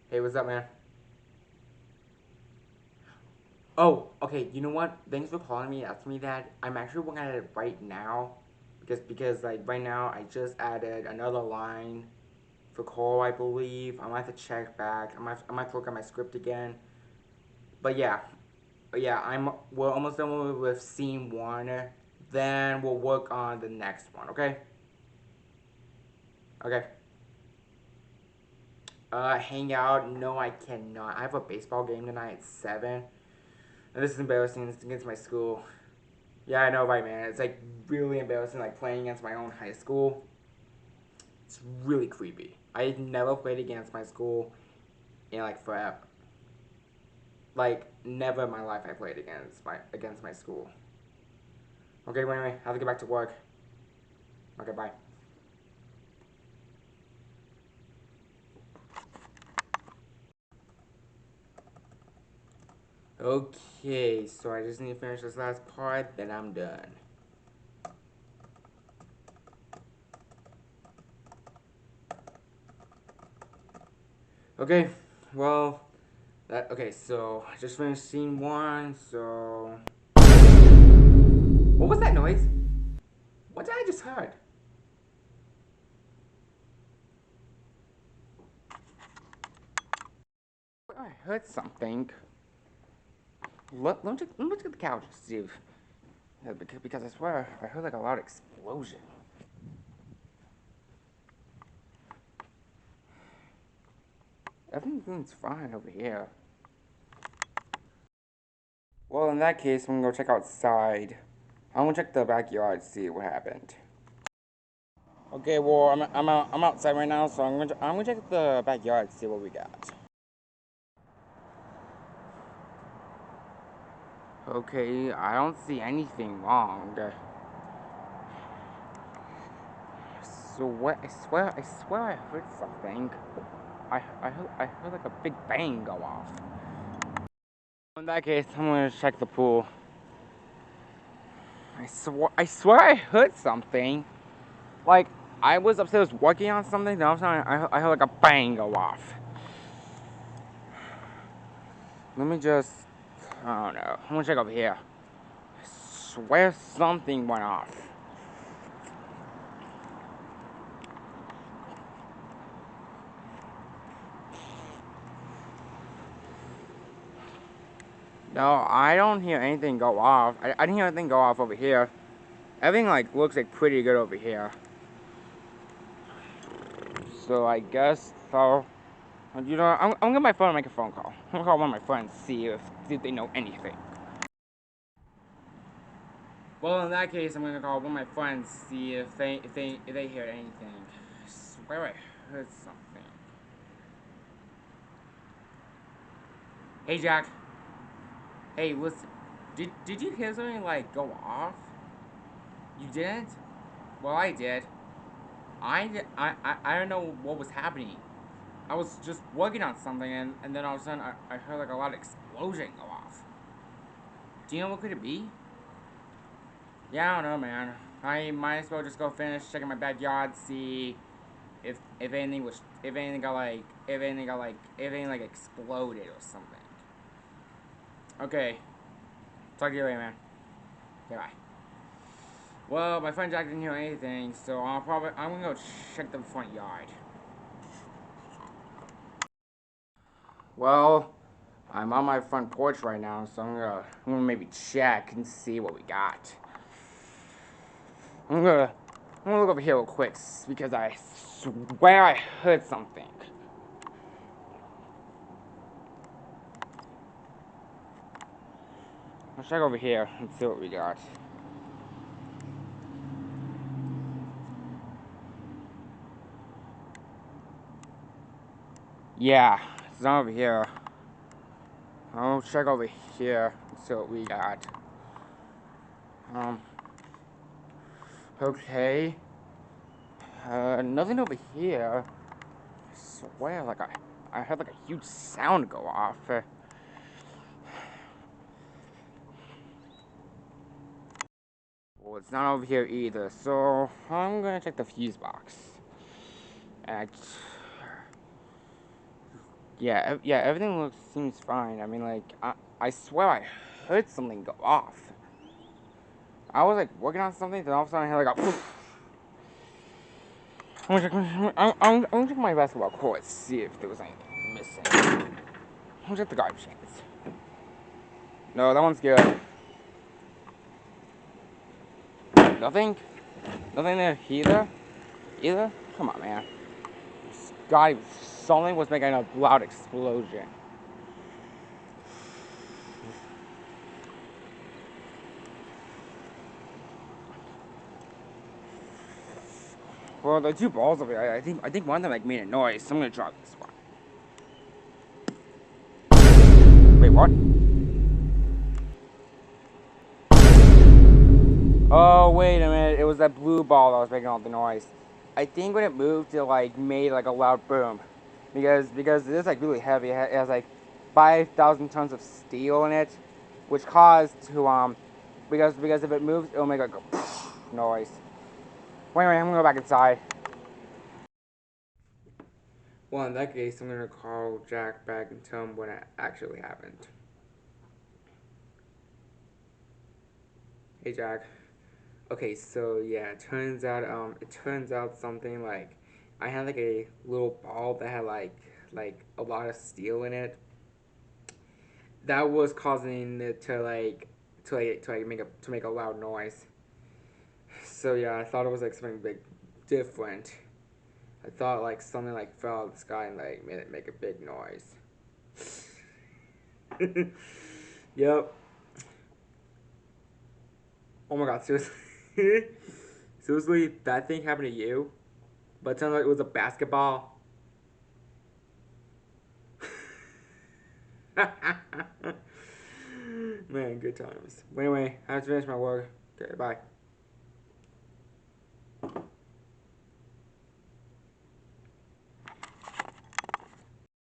Hey, what's up, man? Oh, okay. You know what? Thanks for calling me, asking me that. I'm actually working at it right now, because like right now I just added another line for call, I believe. I might have to check back. I might have to look at my script again. But yeah, we're almost done with scene one. Then we'll work on the next one. Okay. Okay. Hang out? No, I cannot. I have a baseball game tonight at 7. And this is embarrassing. It's against my school. Yeah, I know, right, man. It's like really embarrassing, like playing against my own high school. It's really creepy. I never played against my school in like forever. Like never in my life I played against my school. Okay, wait, I have to get back to work. Okay, bye. Okay, so I just need to finish this last part, then I'm done. Okay, well, okay, so I just finished scene one, so what was that noise? What did I just heard? I heard something. Let me look at the couch and see if, because I swear I heard like a loud explosion. Everything's fine over here. Well, in that case, I'm gonna go check outside. I'm gonna check the backyard to see what happened. Okay, well, I'm outside right now, so I'm gonna check the backyard to see what we got. Okay, I don't see anything wrong. So what? I swear I heard something. I heard like a big bang go off. In that case, I'm gonna check the pool. I swear I heard something. Like I was upstairs working on something, then all of a sudden I heard like a bang go off. Let me just, I don't know. I'm gonna check over here. I swear something went off. No, I don't hear anything go off. I didn't hear anything go off over here. Everything like looks like pretty good over here. So I guess so. You know, I'm gonna get my phone and make a phone call. I'm gonna call one of my friends, see if they know anything. Well, in that case, I'm gonna call one of my friends, see if they hear anything. I swear I heard something. Hey, Jack. Hey, listen. Did you hear something like go off? You didn't? Well, I did. I don't know what was happening. I was just working on something, and then all of a sudden I heard like a loud explosion go off. Do you know what could it be? Yeah, I don't know, man. I might as well just go finish checking my backyard, see if anything was if anything like exploded or something. Okay, talk to you later, man. Okay, bye. Well, my friend Jack didn't hear anything, so I'm gonna go check the front yard. Well, I'm on my front porch right now, so I'm gonna maybe check and see what we got. I'm gonna I'm gonna look over here real quick because I swear I heard something. Let's check over here and see what we got. Yeah, it's not over here. I'll check over here. See what we got. Um. Okay. Nothing over here. I swear, like I heard like a huge sound go off. Well, it's not over here either, so I'm gonna check the fuse box. And yeah, everything seems fine. I mean, like I swear I heard something go off. I was like working on something, then all of a sudden I heard like a. I'm gonna check my basketball court, see if there was anything missing. I'm gonna check the garbage cans. No, that one's good. Nothing? Nothing there either? Either? Come on, man. God, something was making a loud explosion. Well, the two balls over there, I think one of them like made a noise, so I'm gonna drop this one. Wait, what? Oh, wait a minute. It was that blue ball that was making all the noise. I think when it moved, it like made like a loud boom, because it is like really heavy. It has like 5,000 tons of steel in it, which caused to because if it moves, it'll make like a noise. Wait, I'm gonna go back inside. Well, in that case, I'm gonna call Jack back and tell him what actually happened. Hey, Jack. Okay, so yeah, it turns out something like I had like a little ball that had like a lot of steel in it. That was causing it to make a loud noise. So yeah, I thought it was like something big different. I thought like something like fell out of the sky and like made it make a big noise. Yep. Oh my god, seriously. Seriously, that thing happened to you? But it turns out it was a basketball. Man, good times. But anyway, I have to finish my work. Okay, bye.